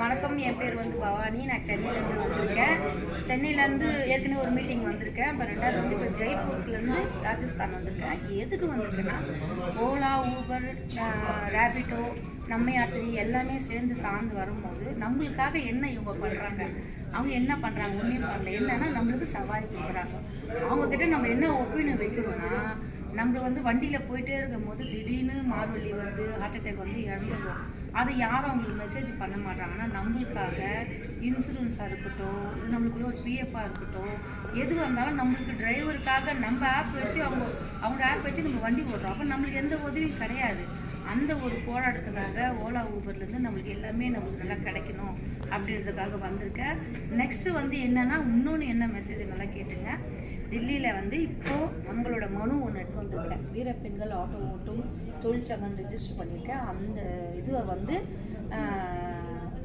வணக்கம். என் பேர் வந்து பவானி. நான் சென்னையிலேருந்து வந்திருக்கேன். சென்னையிலேருந்து ஏற்கனவே ஒரு மீட்டிங் வந்திருக்கேன். இப்போ ரெண்டாவது வந்து இப்போ ஜெய்ப்பூர்லேருந்து ராஜஸ்தான் வந்திருக்கேன். எதுக்கு வந்திருக்கேன்னா, ஓலா, ஊபர், ரேபிட்டோ, நம்ம யாத்திரை எல்லாமே சேர்ந்து சார்ந்து வரும்போது நம்மளுக்காக என்ன இவங்க பண்ணுறாங்க, அவங்க என்ன பண்ணுறாங்க, ஒன்றையும் பண்ணல. என்னன்னா நம்மளுக்கு சவாரி கொடுக்குறாங்க. அவங்கக்கிட்ட நம்ம என்ன ஒப்பீனியன் வைக்கிறோன்னா, நம்ம வந்து வண்டியில் போயிட்டே இருக்கும்போது திடீர்னு மார்வழி வந்து ஹார்ட் அட்டாக் வந்து இறந்துடும். அதை யாரும் அவங்களுக்கு மெசேஜ் பண்ண மாட்டாங்கன்னா, நம்மளுக்காக இன்சூரன்ஸாக இருக்கட்டும், நம்மளுக்குள்ள ஒரு பிஎஃப்பாக இருக்கட்டும், எதுவாக இருந்தாலும் நம்மளுக்கு டிரைவருக்காக நம்ம ஆப் வச்சு அவங்க ஆப் வச்சு நம்ம வண்டி ஓடுறோம். அப்போ நம்மளுக்கு எந்த உதவியும் கிடையாது. அந்த ஒரு போராட்டத்துக்காக ஓலா ஊபர்லேருந்து நம்மளுக்கு எல்லாமே நம்மளுக்கு நல்லா கிடைக்கணும் அப்படின்றதுக்காக வந்திருக்கேன். நெக்ஸ்ட்டு வந்து என்னென்னா, இன்னொன்று என்ன மெசேஜ் நல்லா கேட்டுங்க. டெல்லியில் வந்து இப்போது நம்மளோட மனு ஒன்று எடுத்து வந்திருக்கேன். வீரப்பெண்கள் ஆட்டோ ஓட்டும் தொழிற்சங்கம் ரிஜிஸ்டர் பண்ணியிருக்கேன். அந்த இதுவை வந்து